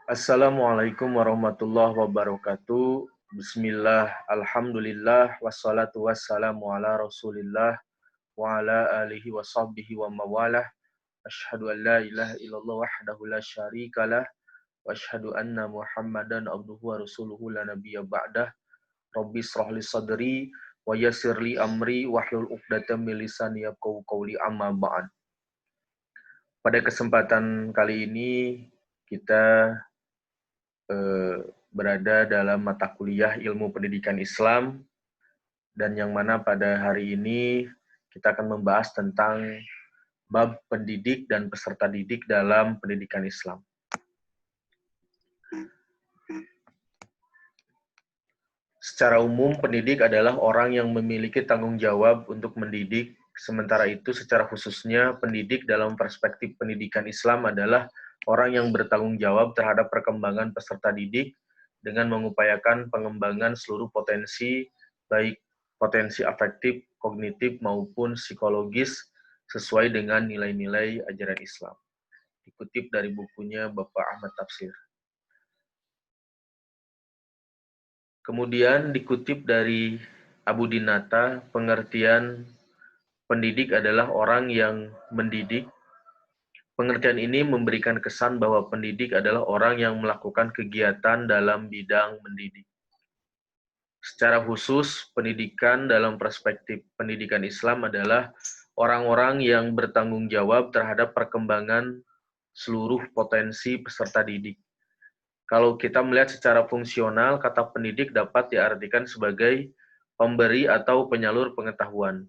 Assalamualaikum warahmatullahi wabarakatuh. Bismillah, alhamdulillah, wassalatu wassalamu ala rasulillah, wa ala alihi wa sahbihi wa mawalah. Ashhadu an la ilaha illallah wahdahu la syarikalah, wa ashhadu anna muhammadan abduhu wa rasuluhu la nabiyya ba'dah. Rabbi israh li sadri, wa yassir li amri, wahlul uqdatam min lisani yafqahu qawli amma ba'd. Pada kesempatan kali ini, kita berada dalam mata kuliah ilmu pendidikan Islam, dan yang mana pada hari ini kita akan membahas tentang bab pendidik dan peserta didik dalam pendidikan Islam. Secara umum, pendidik adalah orang yang memiliki tanggung jawab untuk mendidik. Sementara itu, secara khususnya, pendidik dalam perspektif pendidikan Islam adalah orang yang bertanggung jawab terhadap perkembangan peserta didik dengan mengupayakan pengembangan seluruh potensi, baik potensi afektif, kognitif, maupun psikologis, sesuai dengan nilai-nilai ajaran Islam. Dikutip dari bukunya Bapak Ahmad Tafsir. Kemudian dikutip dari Abu Dinata, pengertian pendidik adalah orang yang mendidik. Pengertian ini memberikan kesan bahwa pendidik adalah orang yang melakukan kegiatan dalam bidang mendidik. Secara khusus, pendidikan dalam perspektif pendidikan Islam adalah orang-orang yang bertanggung jawab terhadap perkembangan seluruh potensi peserta didik. Kalau kita melihat secara fungsional, kata pendidik dapat diartikan sebagai pemberi atau penyalur pengetahuan,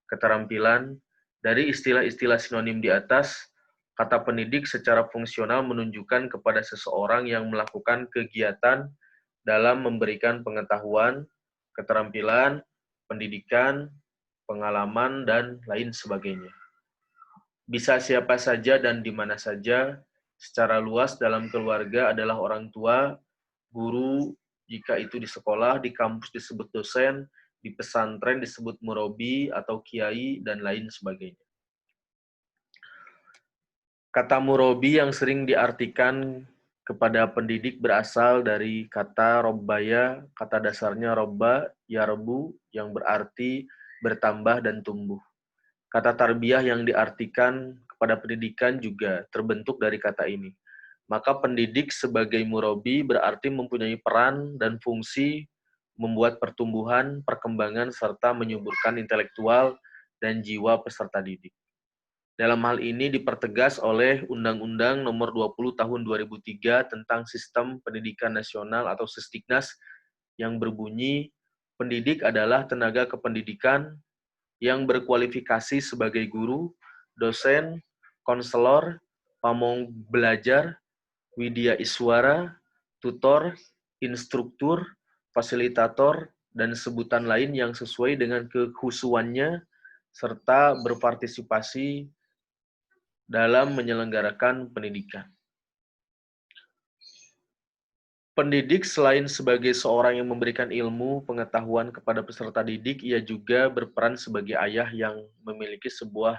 keterampilan. Dari istilah-istilah sinonim di atas, kata pendidik secara fungsional menunjukkan kepada seseorang yang melakukan kegiatan dalam memberikan pengetahuan, keterampilan, pendidikan, pengalaman, dan lain sebagainya. Bisa siapa saja dan di mana saja. Secara luas dalam keluarga adalah orang tua, guru, jika itu di sekolah, di kampus disebut dosen, di pesantren disebut murabi atau kiai, dan lain sebagainya. Kata murabi yang sering diartikan kepada pendidik berasal dari kata robbaya, kata dasarnya robba, yarbu, yang berarti bertambah dan tumbuh. Kata tarbiyah yang diartikan kepada pendidikan juga terbentuk dari kata ini. Maka pendidik sebagai murabi berarti mempunyai peran dan fungsi membuat pertumbuhan, perkembangan, serta menyuburkan intelektual dan jiwa peserta didik. Dalam hal ini dipertegas oleh Undang-Undang Nomor 20 Tahun 2003 tentang Sistem Pendidikan Nasional atau Sisdiknas yang berbunyi, pendidik adalah tenaga kependidikan yang berkualifikasi sebagai guru, dosen, konselor, pamong belajar, widya iswara, tutor, instruktur, fasilitator, dan sebutan lain yang sesuai dengan kekhusuannya, serta berpartisipasi dalam menyelenggarakan pendidikan. Pendidik selain sebagai seorang yang memberikan ilmu, pengetahuan kepada peserta didik, ia juga berperan sebagai ayah yang memiliki sebuah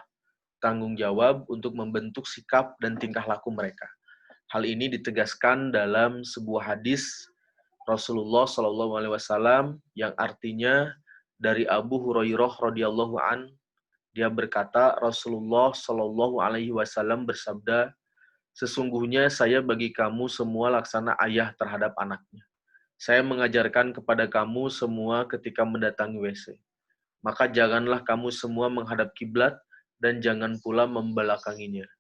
tanggung jawab untuk membentuk sikap dan tingkah laku mereka. Hal ini ditegaskan dalam sebuah hadis Rasulullah SAW yang artinya dari Abu Hurairah radhiyallahu an, dia berkata, Rasulullah SAW bersabda, sesungguhnya saya bagi kamu semua laksana ayah terhadap anaknya. Saya mengajarkan kepada kamu semua ketika mendatangi WC. Maka janganlah kamu semua menghadap kiblat dan jangan pula membelakanginya.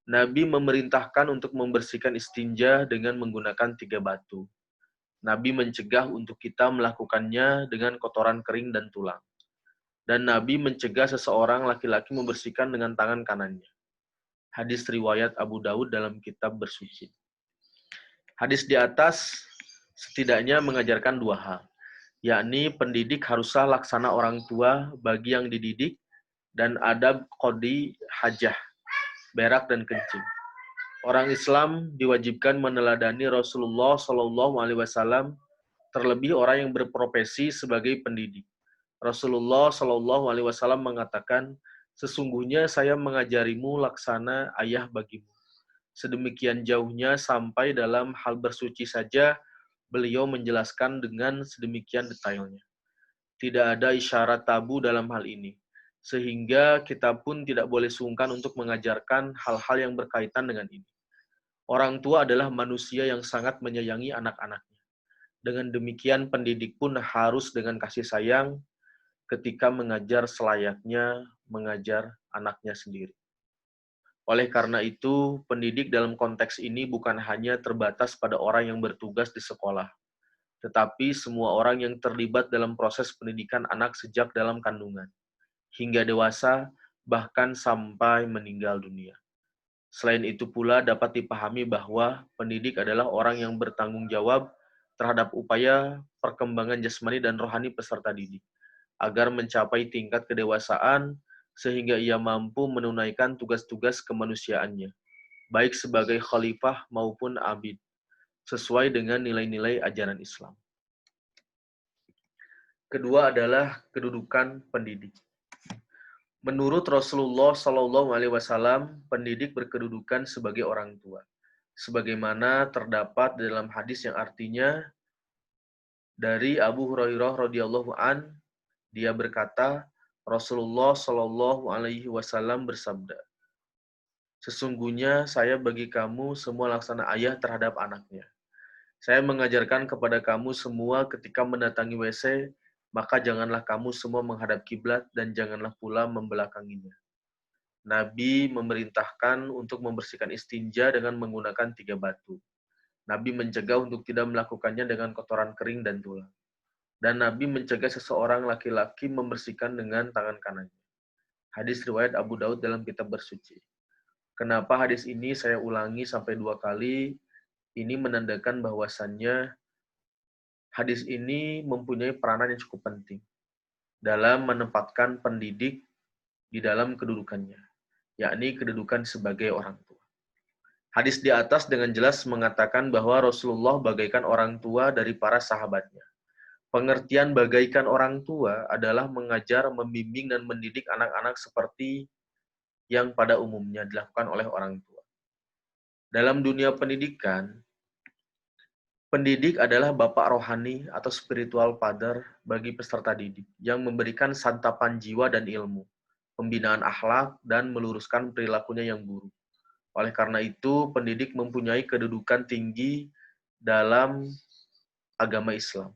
Nabi memerintahkan untuk membersihkan istinja dengan menggunakan 3 batu. Nabi mencegah untuk kita melakukannya dengan kotoran kering dan tulang. Dan Nabi mencegah seseorang laki-laki membersihkan dengan tangan kanannya. Hadis riwayat Abu Daud dalam kitab bersuci. Hadis di atas setidaknya mengajarkan 2 hal, yakni pendidik haruslah laksana orang tua bagi yang dididik dan adab qodi hajah, berak dan kencing. Orang Islam diwajibkan meneladani Rasulullah SAW, terlebih orang yang berprofesi sebagai pendidik. Rasulullah SAW mengatakan, sesungguhnya saya mengajarimu laksana ayah bagimu. Sedemikian jauhnya sampai dalam hal bersuci saja beliau menjelaskan dengan sedemikian detailnya. Tidak ada isyarat tabu dalam hal ini, sehingga kita pun tidak boleh sungkan untuk mengajarkan hal-hal yang berkaitan dengan ini. Orang tua adalah manusia yang sangat menyayangi anak-anaknya. Dengan demikian, pendidik pun harus dengan kasih sayang ketika mengajar selayaknya mengajar anaknya sendiri. Oleh karena itu, pendidik dalam konteks ini bukan hanya terbatas pada orang yang bertugas di sekolah, tetapi semua orang yang terlibat dalam proses pendidikan anak sejak dalam kandungan, hingga dewasa, bahkan sampai meninggal dunia. Selain itu pula dapat dipahami bahwa pendidik adalah orang yang bertanggung jawab terhadap upaya perkembangan jasmani dan rohani peserta didik, agar mencapai tingkat kedewasaan sehingga ia mampu menunaikan tugas-tugas kemanusiaannya, baik sebagai khalifah maupun abid, sesuai dengan nilai-nilai ajaran Islam. Kedua adalah kedudukan pendidik. Menurut Rasulullah Shallallahu Alaihi Wasallam, pendidik berkedudukan sebagai orang tua, sebagaimana terdapat dalam hadis yang artinya dari Abu Hurairah radhiyallahu an, dia berkata, Rasulullah Shallallahu Alaihi Wasallam bersabda, sesungguhnya saya bagi kamu semua laksana ayah terhadap anaknya. Saya mengajarkan kepada kamu semua ketika mendatangi WC, maka janganlah kamu semua menghadap kiblat dan janganlah pula membelakanginya. Nabi memerintahkan untuk membersihkan istinja dengan menggunakan 3 batu. Nabi mencegah untuk tidak melakukannya dengan kotoran kering dan tulang. Dan Nabi mencegah seseorang laki-laki membersihkan dengan tangan kanannya. Hadis riwayat Abu Daud dalam kitab bersuci. Kenapa hadis ini saya ulangi sampai 2 kali? Ini menandakan bahwasannya hadis ini mempunyai peranan yang cukup penting dalam menempatkan pendidik di dalam kedudukannya, yakni kedudukan sebagai orang tua. Hadis di atas dengan jelas mengatakan bahwa Rasulullah bagaikan orang tua dari para sahabatnya. Pengertian bagaikan orang tua adalah mengajar, membimbing, dan mendidik anak-anak seperti yang pada umumnya dilakukan oleh orang tua. Dalam dunia pendidikan, pendidik adalah bapak rohani atau spiritual father bagi peserta didik yang memberikan santapan jiwa dan ilmu, pembinaan akhlak, dan meluruskan perilakunya yang buruk. Oleh karena itu, pendidik mempunyai kedudukan tinggi dalam agama Islam.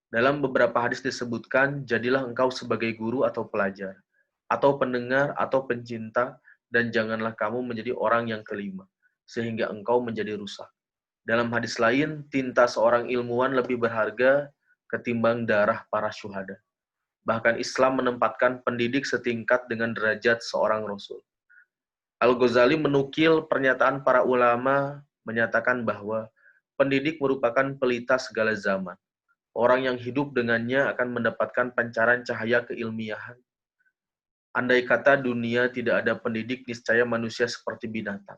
Dalam beberapa hadis disebutkan, jadilah engkau sebagai guru atau pelajar, atau pendengar atau pencinta, dan janganlah kamu menjadi orang yang kelima, sehingga engkau menjadi rusak. Dalam hadis lain, tinta seorang ilmuwan lebih berharga ketimbang darah para syuhada. Bahkan Islam menempatkan pendidik setingkat dengan derajat seorang rasul. Al-Ghazali menukil pernyataan para ulama menyatakan bahwa pendidik merupakan pelita segala zaman. Orang yang hidup dengannya akan mendapatkan pancaran cahaya keilmiahan. Andai kata dunia tidak ada pendidik, niscaya manusia seperti binatang.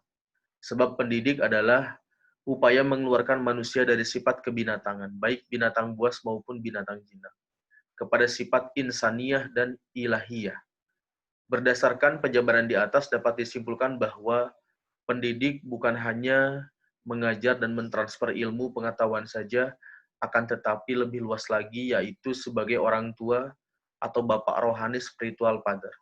Sebab pendidik adalah upaya mengeluarkan manusia dari sifat kebinatangan, baik binatang buas maupun binatang jinak, kepada sifat insaniyah dan ilahiyah. Berdasarkan penjabaran di atas dapat disimpulkan bahwa pendidik bukan hanya mengajar dan mentransfer ilmu pengetahuan saja, akan tetapi lebih luas lagi, yaitu sebagai orang tua atau bapak rohani spiritual father,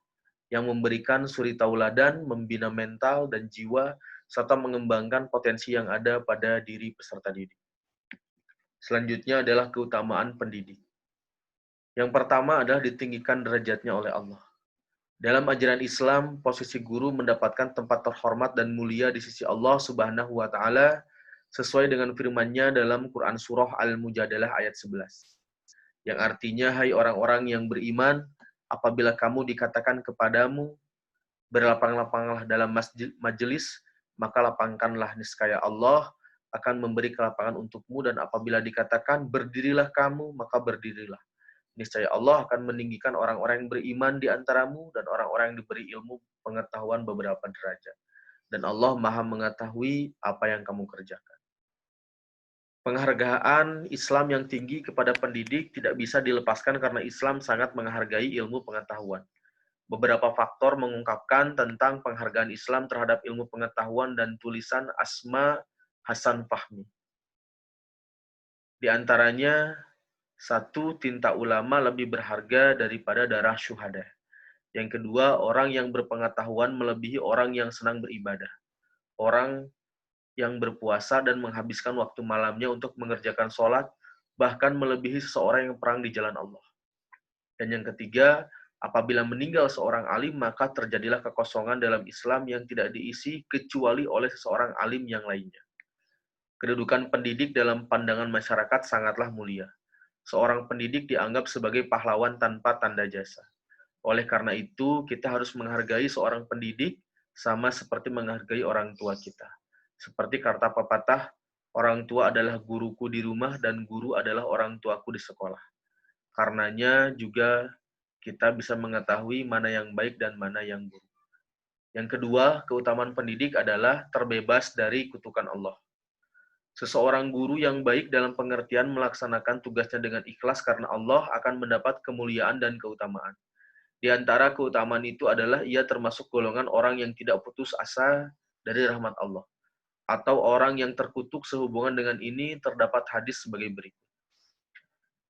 yang memberikan suri tauladan, membina mental dan jiwa, serta mengembangkan potensi yang ada pada diri peserta didik. Selanjutnya adalah keutamaan pendidik. Yang pertama adalah ditinggikan derajatnya oleh Allah. Dalam ajaran Islam, posisi guru mendapatkan tempat terhormat dan mulia di sisi Allah Subhanahu wa taala sesuai dengan firman-Nya dalam Quran surah Al-Mujadalah ayat 11. Yang artinya, hai orang-orang yang beriman, apabila kamu dikatakan kepadamu berlapang-lapanglah dalam majelis, maka lapangkanlah, niscaya Allah akan memberi kelapangan untukmu, dan apabila dikatakan berdirilah kamu, maka berdirilah. Niscaya Allah akan meninggikan orang-orang yang beriman di antaramu dan orang-orang yang diberi ilmu pengetahuan beberapa derajat. Dan Allah Maha mengetahui apa yang kamu kerjakan. Penghargaan Islam yang tinggi kepada pendidik tidak bisa dilepaskan karena Islam sangat menghargai ilmu pengetahuan. Beberapa faktor mengungkapkan tentang penghargaan Islam terhadap ilmu pengetahuan dan tulisan Asma Hasan Fahmi. Di antaranya, satu, tinta ulama lebih berharga daripada darah syuhada. Yang kedua, orang yang berpengetahuan melebihi orang yang senang beribadah. Orang yang berpuasa dan menghabiskan waktu malamnya untuk mengerjakan sholat, bahkan melebihi seseorang yang perang di jalan Allah. Dan yang ketiga, apabila meninggal seorang alim, maka terjadilah kekosongan dalam Islam yang tidak diisi kecuali oleh seseorang alim yang lainnya. Kedudukan pendidik dalam pandangan masyarakat sangatlah mulia. Seorang pendidik dianggap sebagai pahlawan tanpa tanda jasa. Oleh karena itu, kita harus menghargai seorang pendidik sama seperti menghargai orang tua kita. Seperti kata pepatah, orang tua adalah guruku di rumah dan guru adalah orang tuaku di sekolah. Karenanya juga kita bisa mengetahui mana yang baik dan mana yang buruk. Yang kedua, keutamaan pendidik adalah terbebas dari kutukan Allah. Seseorang guru yang baik dalam pengertian melaksanakan tugasnya dengan ikhlas karena Allah akan mendapat kemuliaan dan keutamaan. Di antara keutamaan itu adalah ia termasuk golongan orang yang tidak putus asa dari rahmat Allah. Atau orang yang terkutuk sehubungan dengan ini terdapat hadis sebagai berikut.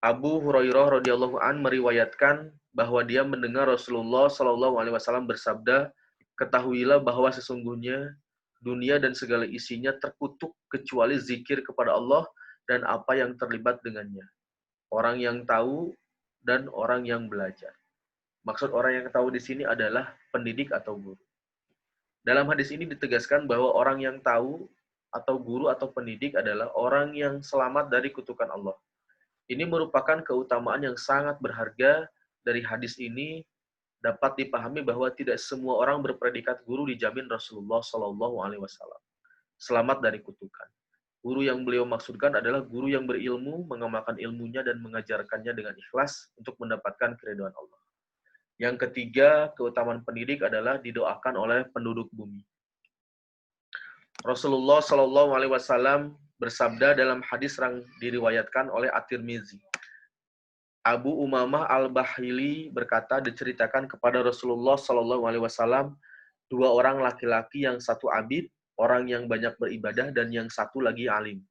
Abu Hurairah radhiyallahu an meriwayatkan bahwa dia mendengar Rasulullah shallallahu alaihi wasallam bersabda, "Ketahuilah bahwa sesungguhnya dunia dan segala isinya terkutuk kecuali zikir kepada Allah dan apa yang terlibat dengannya. Orang yang tahu dan orang yang belajar." Maksud orang yang tahu di sini adalah pendidik atau guru. Dalam hadis ini ditegaskan bahwa orang yang tahu atau guru atau pendidik adalah orang yang selamat dari kutukan Allah. Ini merupakan keutamaan yang sangat berharga. Dari hadis ini dapat dipahami bahwa tidak semua orang berpredikat guru dijamin Rasulullah Shallallahu Alaihi Wasallam selamat dari kutukan. Guru yang beliau maksudkan adalah guru yang berilmu, mengamalkan ilmunya dan mengajarkannya dengan ikhlas untuk mendapatkan keridhaan Allah. Yang ketiga, keutamaan pendidik adalah didoakan oleh penduduk bumi. Rasulullah Shallallahu Alaihi Wasallam bersabda dalam hadis yang diriwayatkan oleh At-Tirmizi. Abu Umamah Al-Bahili berkata diceritakan kepada Rasulullah Shallallahu Alaihi Wasallam dua orang laki-laki, yang satu abid, orang yang banyak beribadah, dan yang satu lagi alim,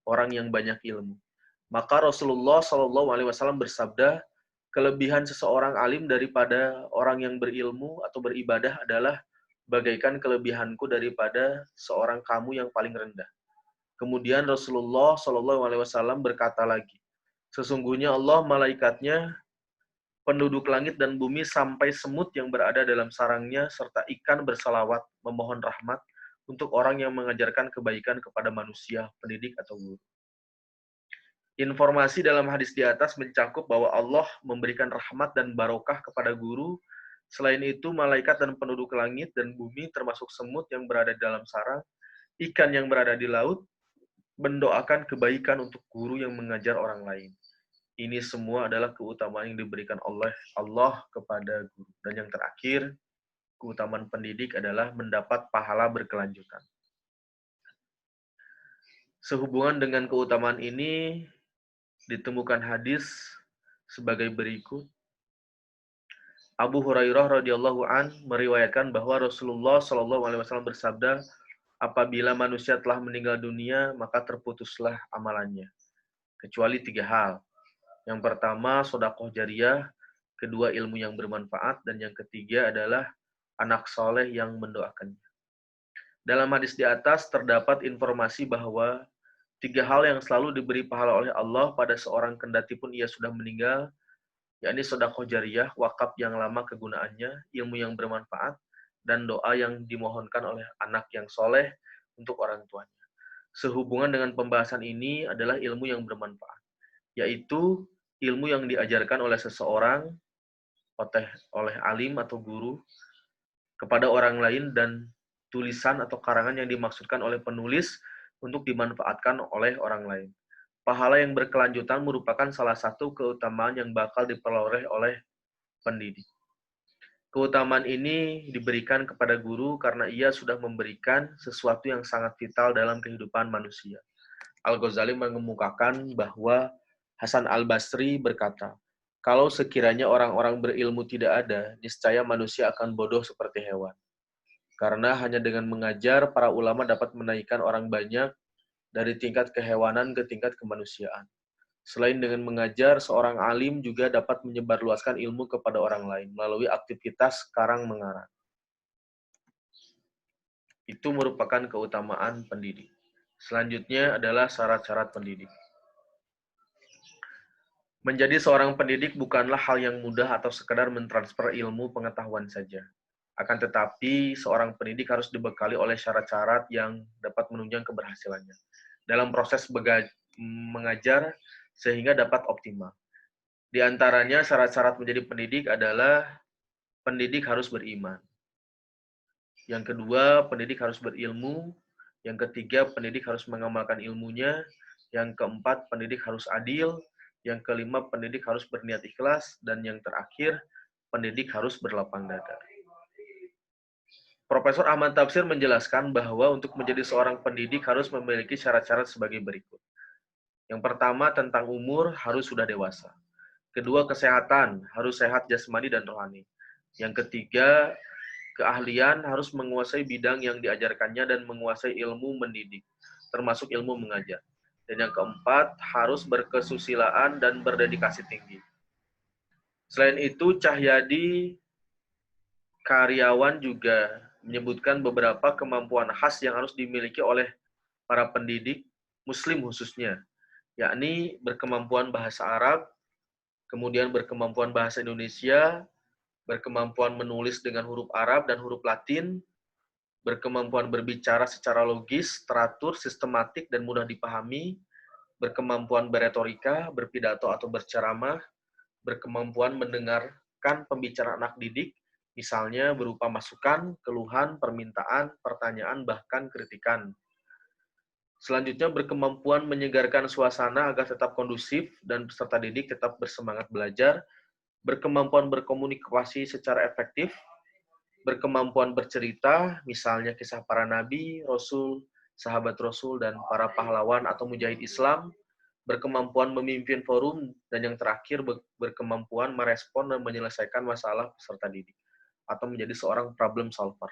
orang yang banyak ilmu. Maka Rasulullah Shallallahu Alaihi Wasallam bersabda, kelebihan seseorang alim daripada orang yang berilmu atau beribadah adalah bagaikan kelebihanku daripada seorang kamu yang paling rendah. Kemudian Rasulullah Shallallahu Alaihi Wasallam berkata lagi, sesungguhnya Allah, malaikatnya, penduduk langit dan bumi, sampai semut yang berada dalam sarangnya, serta ikan bersalawat memohon rahmat untuk orang yang mengajarkan kebaikan kepada manusia, pendidik atau guru. Informasi dalam hadis di atas mencakup bahwa Allah memberikan rahmat dan barokah kepada guru. Selain itu, malaikat dan penduduk langit dan bumi, termasuk semut yang berada di dalam sarang, ikan yang berada di laut, mendoakan kebaikan untuk guru yang mengajar orang lain. Ini semua adalah keutamaan yang diberikan oleh Allah kepada guru. Dan yang terakhir, keutamaan pendidik adalah mendapat pahala berkelanjutan. Sehubungan dengan keutamaan ini, ditemukan hadis sebagai berikut. Abu Hurairah radhiyallahu an meriwayatkan bahwa Rasulullah shallallahu alaihi wasallam bersabda, apabila manusia telah meninggal dunia, maka terputuslah amalannya, kecuali tiga hal. Yang pertama, sedekah jariyah, kedua, ilmu yang bermanfaat, dan yang ketiga adalah anak soleh yang mendoakannya. Dalam hadis di atas terdapat informasi bahwa tiga hal yang selalu diberi pahala oleh Allah pada seorang kendati pun ia sudah meninggal, yakni sedekah jariyah, wakaf yang lama kegunaannya, ilmu yang bermanfaat, dan doa yang dimohonkan oleh anak yang soleh untuk orang tuanya. Sehubungan dengan pembahasan ini adalah ilmu yang bermanfaat, yaitu ilmu yang diajarkan oleh seseorang, oleh alim atau guru, kepada orang lain, dan tulisan atau karangan yang dimaksudkan oleh penulis untuk dimanfaatkan oleh orang lain. Pahala yang berkelanjutan merupakan salah satu keutamaan yang bakal diperoleh oleh pendidik. Keutamaan ini diberikan kepada guru karena ia sudah memberikan sesuatu yang sangat vital dalam kehidupan manusia. Al-Ghazali mengemukakan bahwa Hasan al-Basri berkata, Kalau sekiranya orang-orang berilmu tidak ada, niscaya manusia akan bodoh seperti hewan. Karena hanya dengan mengajar, para ulama dapat menaikkan orang banyak dari tingkat kehewanan ke tingkat kemanusiaan. Selain dengan mengajar, seorang alim juga dapat menyebarluaskan ilmu kepada orang lain melalui aktivitas karang-mengarang. Itu merupakan keutamaan pendidik. Selanjutnya adalah syarat-syarat pendidik. Menjadi seorang pendidik bukanlah hal yang mudah atau sekedar mentransfer ilmu pengetahuan saja. Akan tetapi, seorang pendidik harus dibekali oleh syarat-syarat yang dapat menunjang keberhasilannya dalam proses mengajar sehingga dapat optimal. Di antaranya syarat-syarat menjadi pendidik adalah pendidik harus beriman. Yang kedua, pendidik harus berilmu. Yang ketiga, pendidik harus mengamalkan ilmunya. Yang keempat, pendidik harus adil. Yang kelima, pendidik harus berniat ikhlas. Dan yang terakhir, pendidik harus berlapang dada. Profesor Ahmad Tafsir menjelaskan bahwa untuk menjadi seorang pendidik harus memiliki syarat-syarat sebagai berikut. Yang pertama, tentang umur harus sudah dewasa. Kedua, kesehatan harus sehat jasmani dan rohani. Yang ketiga, keahlian harus menguasai bidang yang diajarkannya dan menguasai ilmu mendidik, termasuk ilmu mengajar. Dan yang keempat, harus berkesusilaan dan berdedikasi tinggi. Selain itu, Cahyadi karyawan juga menyebutkan beberapa kemampuan khas yang harus dimiliki oleh para pendidik Muslim khususnya, yakni berkemampuan bahasa Arab, kemudian berkemampuan bahasa Indonesia, berkemampuan menulis dengan huruf Arab dan huruf Latin, berkemampuan berbicara secara logis, teratur, sistematik, dan mudah dipahami, berkemampuan beretorika, berpidato atau berceramah, berkemampuan mendengarkan pembicaraan anak didik, misalnya berupa masukan, keluhan, permintaan, pertanyaan, bahkan kritikan. Selanjutnya, berkemampuan menyegarkan suasana agar tetap kondusif dan peserta didik tetap bersemangat belajar, berkemampuan berkomunikasi secara efektif, berkemampuan bercerita, misalnya kisah para nabi, rasul, sahabat rasul, dan para pahlawan atau mujahid Islam, berkemampuan memimpin forum, dan yang terakhir berkemampuan merespon dan menyelesaikan masalah peserta didik, atau menjadi seorang problem solver.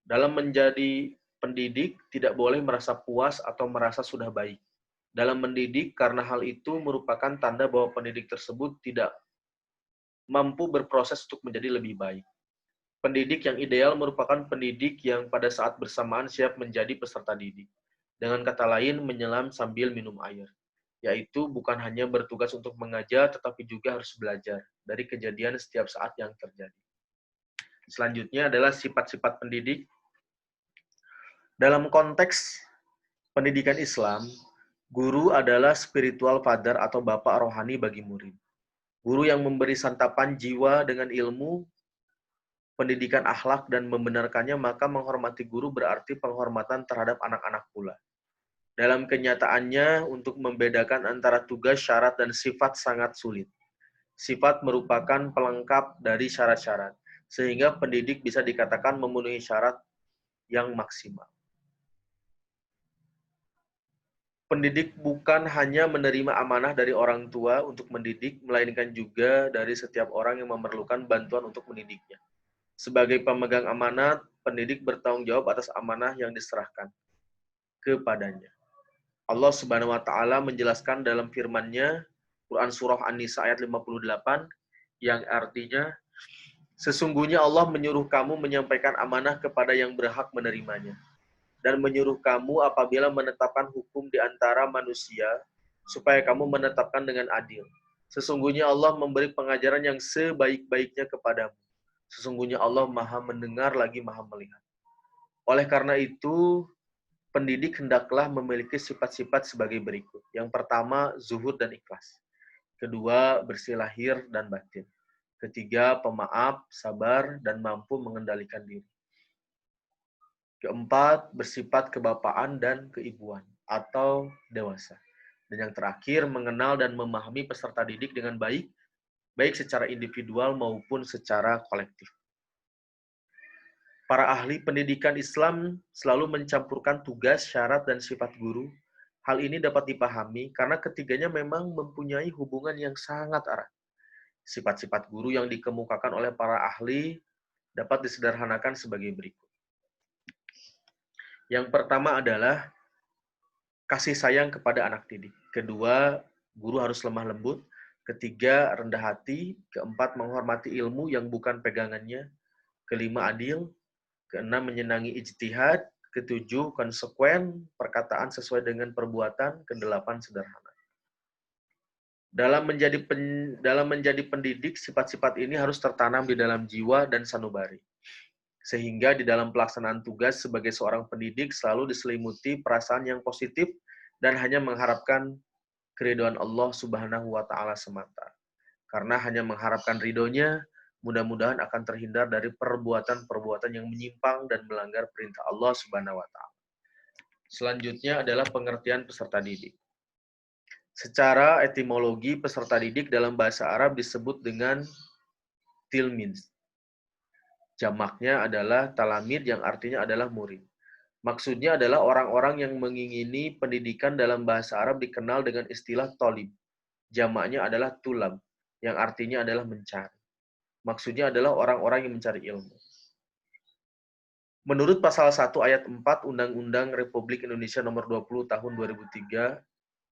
Dalam menjadi pendidik, tidak boleh merasa puas atau merasa sudah baik. Dalam mendidik, karena hal itu merupakan tanda bahwa pendidik tersebut tidak mampu berproses untuk menjadi lebih baik. Pendidik yang ideal merupakan pendidik yang pada saat bersamaan siap menjadi peserta didik. Dengan kata lain, menyelam sambil minum air. Yaitu bukan hanya bertugas untuk mengajar, tetapi juga harus belajar dari kejadian setiap saat yang terjadi. Selanjutnya adalah sifat-sifat pendidik. Dalam konteks pendidikan Islam, guru adalah spiritual father atau bapak rohani bagi murid. Guru yang memberi santapan jiwa dengan ilmu, pendidikan akhlak dan membenarkannya, maka menghormati guru berarti penghormatan terhadap anak-anak pula. Dalam kenyataannya, untuk membedakan antara tugas, syarat, dan sifat sangat sulit. Sifat merupakan pelengkap dari syarat-syarat, sehingga pendidik bisa dikatakan memenuhi syarat yang maksimal. Pendidik bukan hanya menerima amanah dari orang tua untuk mendidik, melainkan juga dari setiap orang yang memerlukan bantuan untuk mendidiknya. Sebagai pemegang amanat, pendidik bertanggung jawab atas amanah yang diserahkan kepadanya. Allah Subhanahu wa taala menjelaskan dalam firman-Nya, Quran surah An-Nisa ayat 58, yang artinya, sesungguhnya Allah menyuruh kamu menyampaikan amanah kepada yang berhak menerimanya, dan menyuruh kamu apabila menetapkan hukum di antara manusia, supaya kamu menetapkan dengan adil. Sesungguhnya Allah memberi pengajaran yang sebaik-baiknya kepadamu. Sesungguhnya Allah Maha mendengar lagi Maha melihat. Oleh karena itu, pendidik hendaklah memiliki sifat-sifat sebagai berikut. Yang pertama, zuhud dan ikhlas. Kedua, bersih lahir dan batin. Ketiga, pemaaf, sabar, dan mampu mengendalikan diri. Keempat, bersifat kebapaan dan keibuan atau dewasa. Dan yang terakhir, mengenal dan memahami peserta didik dengan baik, baik secara individual maupun secara kolektif. Para ahli pendidikan Islam selalu mencampurkan tugas, syarat, dan sifat guru. Hal ini dapat dipahami karena ketiganya memang mempunyai hubungan yang sangat erat. Sifat-sifat guru yang dikemukakan oleh para ahli dapat disederhanakan sebagai berikut. Yang pertama adalah kasih sayang kepada anak didik. Kedua, guru harus lemah lembut. Ketiga, rendah hati. Keempat, menghormati ilmu yang bukan pegangannya. Kelima, adil. Keenam, menyenangi ijtihad. Ketujuh, konsekuen, perkataan sesuai dengan perbuatan. Kedelapan, sederhana. Dalam menjadi pendidik, sifat-sifat ini harus tertanam di dalam jiwa dan sanubari. Sehingga di dalam pelaksanaan tugas sebagai seorang pendidik selalu diselimuti perasaan yang positif dan hanya mengharapkan keridhaan Allah Subhanahu wa Ta'ala semata. Karena hanya mengharapkan ridhonya, mudah-mudahan akan terhindar dari perbuatan-perbuatan yang menyimpang dan melanggar perintah Allah Subhanahu wa Ta'ala. Selanjutnya adalah pengertian peserta didik. Secara etimologi, peserta didik dalam bahasa Arab disebut dengan tilmid. Jamaknya adalah talamid yang artinya adalah murid. Maksudnya adalah orang-orang yang mengingini pendidikan dalam bahasa Arab dikenal dengan istilah tolib. Jamaknya adalah tulab, yang artinya adalah mencari. Maksudnya adalah orang-orang yang mencari ilmu. Menurut pasal 1 ayat 4 Undang-Undang Republik Indonesia Nomor 20 Tahun 2003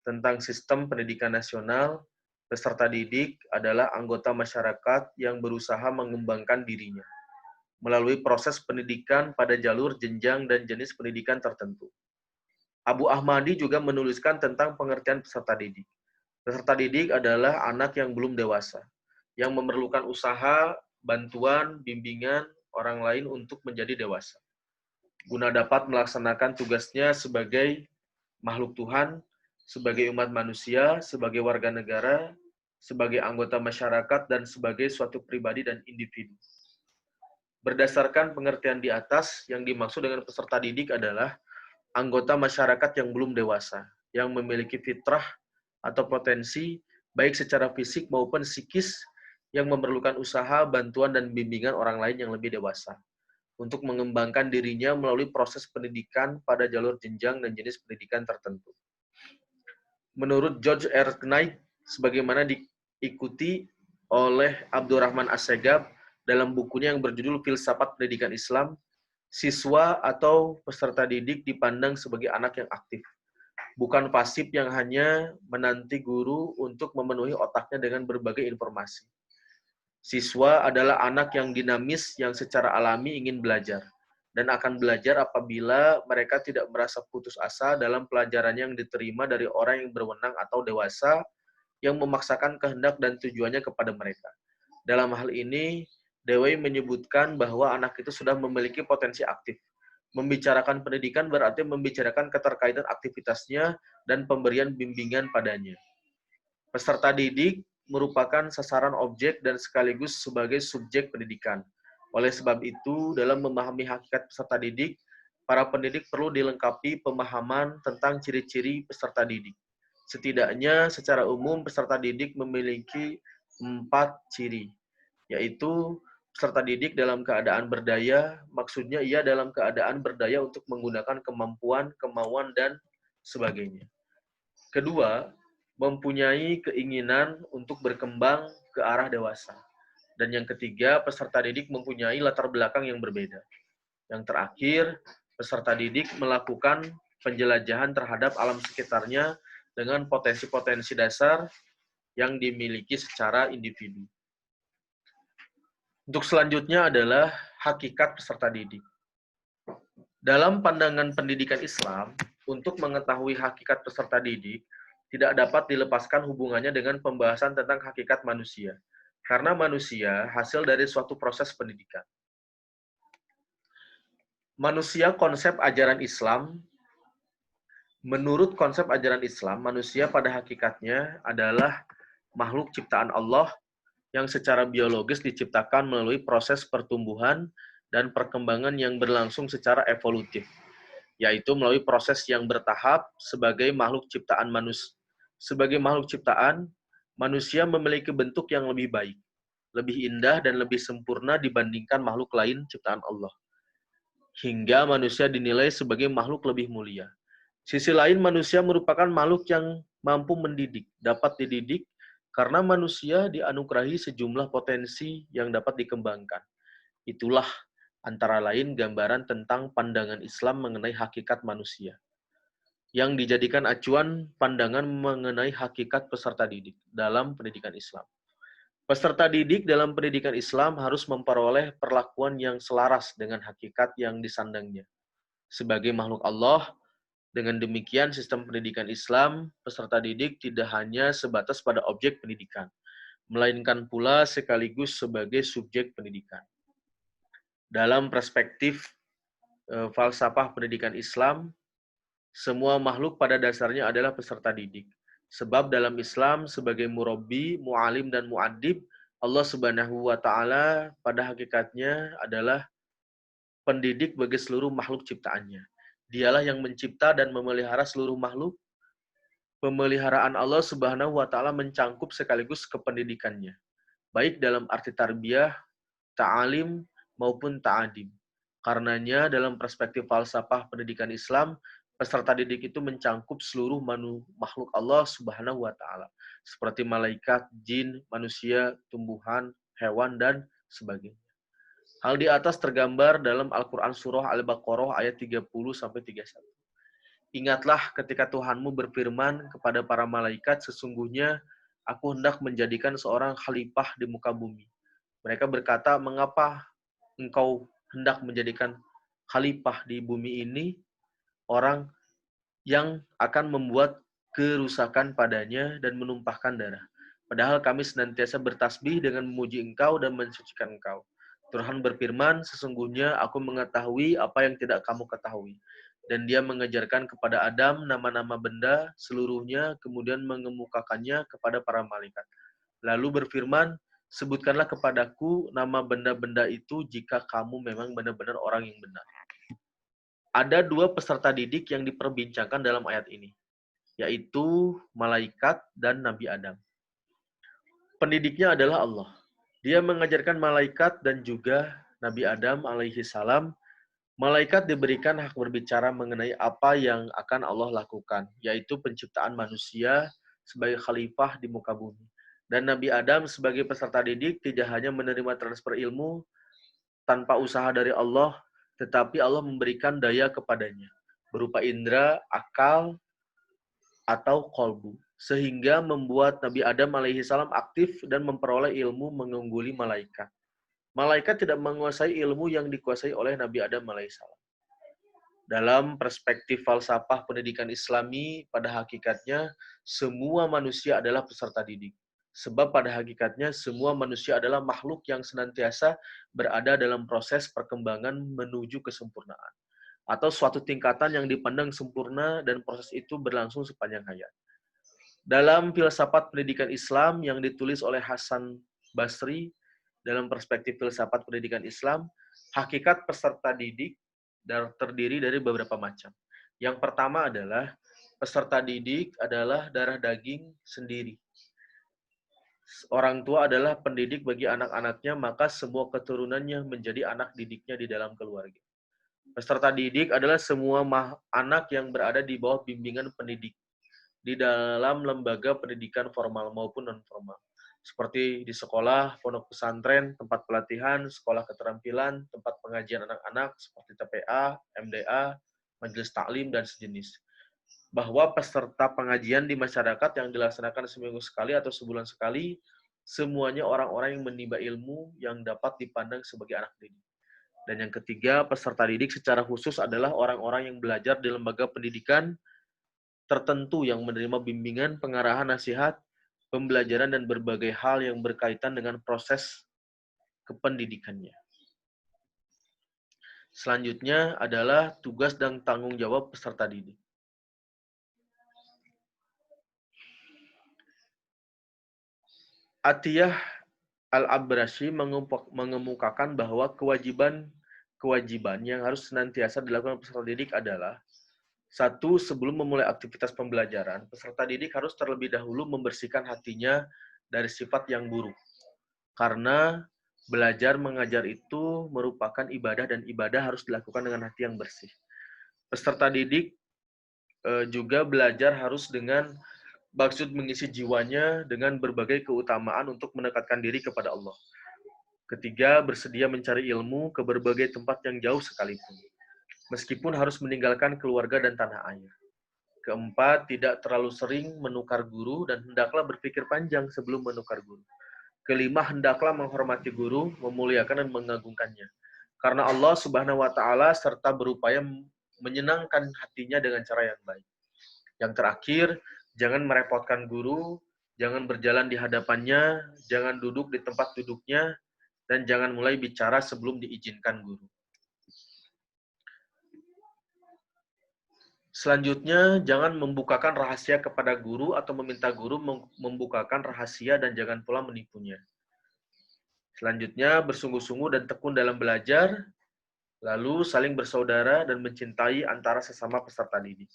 tentang Sistem Pendidikan Nasional, peserta didik adalah anggota masyarakat yang berusaha mengembangkan dirinya melalui proses pendidikan pada jalur, jenjang, dan jenis pendidikan tertentu. Abu Ahmadi juga menuliskan tentang pengertian peserta didik. Peserta didik adalah anak yang belum dewasa, yang memerlukan usaha, bantuan, bimbingan orang lain untuk menjadi dewasa. Guna dapat melaksanakan tugasnya sebagai makhluk Tuhan, sebagai umat manusia, sebagai warga negara, sebagai anggota masyarakat, dan sebagai suatu pribadi dan individu. Berdasarkan pengertian di atas, yang dimaksud dengan peserta didik adalah anggota masyarakat yang belum dewasa, yang memiliki fitrah atau potensi, baik secara fisik maupun psikis, yang memerlukan usaha, bantuan, dan bimbingan orang lain yang lebih dewasa, untuk mengembangkan dirinya melalui proses pendidikan pada jalur jenjang dan jenis pendidikan tertentu. Menurut George R. Knight, sebagaimana diikuti oleh Abdurrahman Assegaf dalam bukunya yang berjudul Filsafat Pendidikan Islam, siswa atau peserta didik dipandang sebagai anak yang aktif, bukan pasif yang hanya menanti guru untuk memenuhi otaknya dengan berbagai informasi. Siswa adalah anak yang dinamis yang secara alami ingin belajar, dan akan belajar apabila mereka tidak merasa putus asa dalam pelajaran yang diterima dari orang yang berwenang atau dewasa yang memaksakan kehendak dan tujuannya kepada mereka. Dalam hal ini, Dewey menyebutkan bahwa anak itu sudah memiliki potensi aktif. Membicarakan pendidikan berarti membicarakan keterkaitan aktivitasnya dan pemberian bimbingan padanya. Peserta didik merupakan sasaran objek dan sekaligus sebagai subjek pendidikan. Oleh sebab itu, dalam memahami hakikat peserta didik, para pendidik perlu dilengkapi pemahaman tentang ciri-ciri peserta didik. Setidaknya, secara umum, peserta didik memiliki 4 ciri, yaitu peserta didik dalam keadaan berdaya, maksudnya ia dalam keadaan berdaya untuk menggunakan kemampuan, kemauan, dan sebagainya. Kedua, mempunyai keinginan untuk berkembang ke arah dewasa. Dan yang ketiga, peserta didik mempunyai latar belakang yang berbeda. Yang terakhir, peserta didik melakukan penjelajahan terhadap alam sekitarnya dengan potensi-potensi dasar yang dimiliki secara individu. Untuk selanjutnya adalah hakikat peserta didik. Dalam pandangan pendidikan Islam, untuk mengetahui hakikat peserta didik, tidak dapat dilepaskan hubungannya dengan pembahasan tentang hakikat manusia. Karena manusia hasil dari suatu proses pendidikan. Manusia konsep ajaran Islam, menurut konsep ajaran Islam, manusia pada hakikatnya adalah makhluk ciptaan Allah yang secara biologis diciptakan melalui proses pertumbuhan dan perkembangan yang berlangsung secara evolutif, yaitu melalui proses yang bertahap sebagai makhluk ciptaan manusia. Sebagai makhluk ciptaan, manusia memiliki bentuk yang lebih baik, lebih indah, dan lebih sempurna dibandingkan makhluk lain ciptaan Allah. Hingga manusia dinilai sebagai makhluk lebih mulia. Sisi lain, manusia merupakan makhluk yang mampu mendidik, dapat dididik, Karena manusia dianugerahi sejumlah potensi yang dapat dikembangkan. Itulah antara lain gambaran tentang pandangan Islam mengenai hakikat manusia, yang dijadikan acuan pandangan mengenai hakikat peserta didik dalam pendidikan Islam. Peserta didik dalam pendidikan Islam harus memperoleh perlakuan yang selaras dengan hakikat yang disandangnya. Sebagai makhluk Allah, dengan demikian sistem pendidikan Islam, peserta didik tidak hanya sebatas pada objek pendidikan, melainkan pula sekaligus sebagai subjek pendidikan. Dalam perspektif falsafah pendidikan Islam, semua makhluk pada dasarnya adalah peserta didik. Sebab dalam Islam sebagai murabbi, mu'alim, dan mu'addib, Allah Subhanahu wa Ta'ala pada hakikatnya adalah pendidik bagi seluruh makhluk ciptaannya. Dialah yang mencipta dan memelihara seluruh makhluk. Pemeliharaan Allah Subhanahu wa Ta'ala mencangkup sekaligus kependidikannya, baik dalam arti tarbiyah, ta'alim, maupun ta'adim. Karenanya dalam perspektif falsafah pendidikan Islam, peserta didik itu mencangkup seluruh makhluk Allah Subhanahu wa Ta'ala, seperti malaikat, jin, manusia, tumbuhan, hewan, dan sebagainya. Hal di atas tergambar dalam Al-Quran Surah Al-Baqarah ayat 30-31. Ingatlah ketika Tuhanmu berfirman kepada para malaikat, sesungguhnya aku hendak menjadikan seorang khalifah di muka bumi. Mereka berkata, mengapa engkau hendak menjadikan khalifah di bumi ini, orang yang akan membuat kerusakan padanya dan menumpahkan darah. Padahal kami senantiasa bertasbih dengan memuji engkau dan mensucikan engkau. Tuhan berfirman, sesungguhnya aku mengetahui apa yang tidak kamu ketahui. Dan dia mengajarkan kepada Adam nama-nama benda seluruhnya, kemudian mengemukakannya kepada para malaikat. Lalu berfirman, sebutkanlah kepadaku nama benda-benda itu jika kamu memang benar-benar orang yang benar. Ada dua peserta didik yang diperbincangkan dalam ayat ini, yaitu malaikat dan Nabi Adam. Pendidiknya adalah Allah. Dia mengajarkan malaikat dan juga Nabi Adam alaihi salam. Malaikat diberikan hak berbicara mengenai apa yang akan Allah lakukan, yaitu penciptaan manusia sebagai khalifah di muka bumi. Dan Nabi Adam sebagai peserta didik tidak hanya menerima transfer ilmu tanpa usaha dari Allah, tetapi Allah memberikan daya kepadanya, berupa indera, akal, atau kolbu, sehingga membuat Nabi Adam alaihi salam aktif dan memperoleh ilmu mengungguli malaikat. Malaikat tidak menguasai ilmu yang dikuasai oleh Nabi Adam alaihissalam. Dalam perspektif falsafah pendidikan Islami, pada hakikatnya semua manusia adalah peserta didik. Sebab pada hakikatnya semua manusia adalah makhluk yang senantiasa berada dalam proses perkembangan menuju kesempurnaan, atau suatu tingkatan yang dipandang sempurna dan proses itu berlangsung sepanjang hayat. Dalam filsafat pendidikan Islam yang ditulis oleh Hasan Basri, dalam perspektif filsafat pendidikan Islam, hakikat peserta didik terdiri dari beberapa macam. Yang pertama adalah peserta didik adalah darah daging sendiri. Orang tua adalah pendidik bagi anak-anaknya, maka semua keturunannya menjadi anak didiknya di dalam keluarga. Peserta didik adalah semua anak yang berada di bawah bimbingan pendidik di dalam lembaga pendidikan formal maupun non-formal, seperti di sekolah, pondok pesantren, tempat pelatihan, sekolah keterampilan, tempat pengajian anak-anak, seperti TPA, MDA, majelis taklim, dan sejenis. Bahwa peserta pengajian di masyarakat yang dilaksanakan seminggu sekali atau sebulan sekali, semuanya orang-orang yang menimba ilmu yang dapat dipandang sebagai anak didik. Dan yang ketiga, peserta didik secara khusus adalah orang-orang yang belajar di lembaga pendidikan tertentu yang menerima bimbingan, pengarahan, nasihat, pembelajaran, dan berbagai hal yang berkaitan dengan proses kependidikannya. Selanjutnya adalah tugas dan tanggung jawab peserta didik. Atiyah Al-Abrashi mengemukakan bahwa kewajiban yang harus senantiasa dilakukan peserta didik adalah: satu, sebelum memulai aktivitas pembelajaran, peserta didik harus terlebih dahulu membersihkan hatinya dari sifat yang buruk. Karena belajar mengajar itu merupakan ibadah dan ibadah harus dilakukan dengan hati yang bersih. Peserta didik juga belajar harus dengan Maksud mengisi jiwanya dengan berbagai keutamaan untuk mendekatkan diri kepada Allah. Ketiga, bersedia mencari ilmu ke berbagai tempat yang jauh sekalipun, meskipun harus meninggalkan keluarga dan tanah air. Keempat, tidak terlalu sering menukar guru dan hendaklah berpikir panjang sebelum menukar guru. Kelima, hendaklah menghormati guru, memuliakan dan mengagungkannya. Karena Allah Subhanahu wa taala serta berupaya menyenangkan hatinya dengan cara yang baik. Yang terakhir, jangan merepotkan guru, jangan berjalan di hadapannya, jangan duduk di tempat duduknya, dan jangan mulai bicara sebelum diizinkan guru. Selanjutnya, jangan membukakan rahasia kepada guru atau meminta guru membukakan rahasia dan jangan pula menipunya. Selanjutnya, bersungguh-sungguh dan tekun dalam belajar, lalu saling bersaudara dan mencintai antara sesama peserta didik.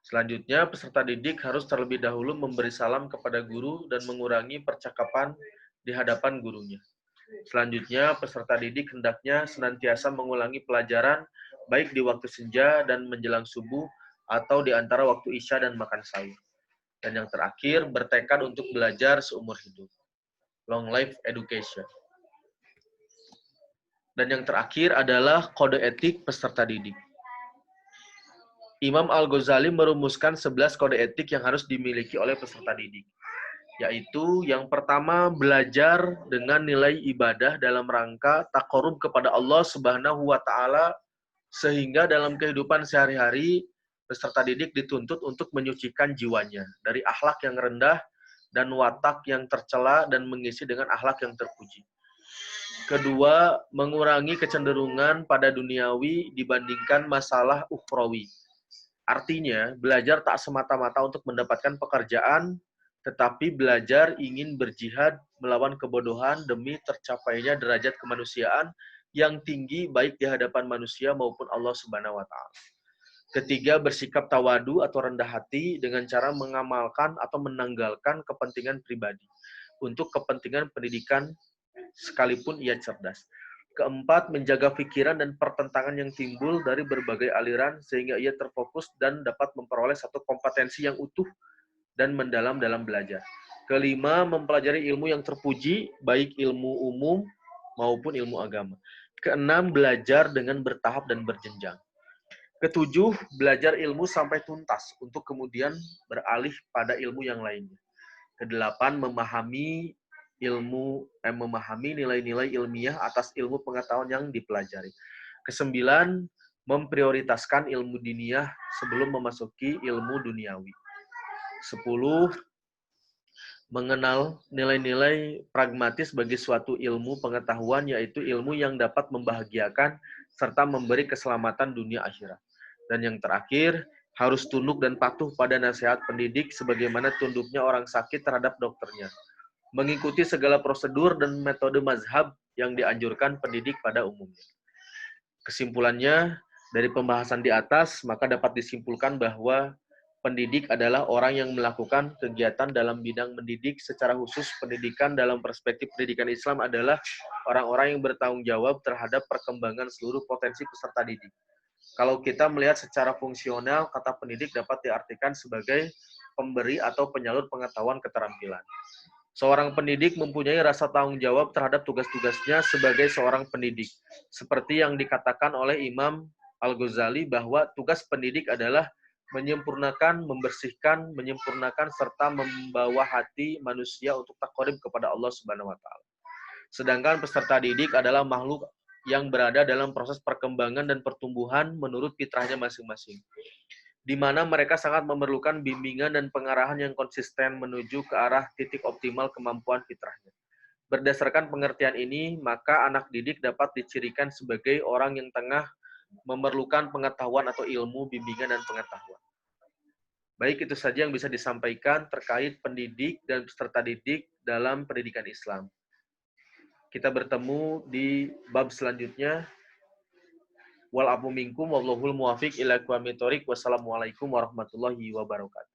Selanjutnya, peserta didik harus terlebih dahulu memberi salam kepada guru dan mengurangi percakapan di hadapan gurunya. Selanjutnya, peserta didik hendaknya senantiasa mengulangi pelajaran baik di waktu senja dan menjelang subuh atau di antara waktu isya dan makan sahur. Dan yang terakhir, bertekad untuk belajar seumur hidup. Long life education. Dan yang terakhir adalah kode etik peserta didik. Imam Al-Ghazali merumuskan 11 kode etik yang harus dimiliki oleh peserta didik. Yaitu yang pertama, belajar dengan nilai ibadah dalam rangka taqarrub kepada Allah Subhanahu wa taala, sehingga dalam kehidupan sehari-hari peserta didik dituntut untuk menyucikan jiwanya dari akhlak yang rendah dan watak yang tercela dan mengisi dengan akhlak yang terpuji. Kedua, mengurangi kecenderungan pada duniawi dibandingkan masalah ukhrawi. Artinya, belajar tak semata-mata untuk mendapatkan pekerjaan, tetapi belajar ingin berjihad melawan kebodohan demi tercapainya derajat kemanusiaan yang tinggi baik di hadapan manusia maupun Allah Subhanahu wa taala. Ketiga, bersikap tawadu atau rendah hati dengan cara mengamalkan atau menanggalkan kepentingan pribadi untuk kepentingan pendidikan sekalipun ia cerdas. Keempat, menjaga pikiran dan pertentangan yang timbul dari berbagai aliran sehingga ia terfokus dan dapat memperoleh satu kompetensi yang utuh dan mendalam dalam belajar. Kelima, mempelajari ilmu yang terpuji, baik ilmu umum maupun ilmu agama. Keenam, belajar dengan bertahap dan berjenjang. Ketujuh, belajar ilmu sampai tuntas untuk kemudian beralih pada ilmu yang lainnya. Kedelapan, memahami nilai-nilai ilmiah atas ilmu pengetahuan yang dipelajari. Kesembilan, memprioritaskan ilmu diniyah sebelum memasuki ilmu duniawi. 10. Mengenal nilai-nilai pragmatis bagi suatu ilmu pengetahuan, yaitu ilmu yang dapat membahagiakan serta memberi keselamatan dunia akhirat. Dan yang terakhir, harus tunduk dan patuh pada nasihat pendidik sebagaimana tunduknya orang sakit terhadap dokternya. Mengikuti segala prosedur dan metode mazhab yang dianjurkan pendidik pada umumnya. Kesimpulannya, dari pembahasan di atas, maka dapat disimpulkan bahwa pendidik adalah orang yang melakukan kegiatan dalam bidang mendidik. Secara khusus, pendidikan dalam perspektif pendidikan Islam adalah orang-orang yang bertanggung jawab terhadap perkembangan seluruh potensi peserta didik. Kalau kita melihat secara fungsional, kata pendidik dapat diartikan sebagai pemberi atau penyalur pengetahuan keterampilan. Seorang pendidik mempunyai rasa tanggung jawab terhadap tugas-tugasnya sebagai seorang pendidik. Seperti yang dikatakan oleh Imam Al-Ghazali bahwa tugas pendidik adalah menyempurnakan, membersihkan, menyempurnakan, serta membawa hati manusia untuk taqarrub kepada Allah Subhanahu wa taala. Sedangkan peserta didik adalah makhluk yang berada dalam proses perkembangan dan pertumbuhan menurut fitrahnya masing-masing, di mana mereka sangat memerlukan bimbingan dan pengarahan yang konsisten menuju ke arah titik optimal kemampuan fitrahnya. Berdasarkan pengertian ini, maka anak didik dapat dicirikan sebagai orang yang tengah memerlukan pengetahuan atau ilmu, bimbingan, dan pengetahuan. Baik, itu saja yang bisa disampaikan terkait pendidik dan peserta didik dalam pendidikan Islam. Kita bertemu di bab selanjutnya. Wal afu minkum wallahul muwafiq ila aqwamit thoriq. Wassalamualaikum warahmatullahi wabarakatuh.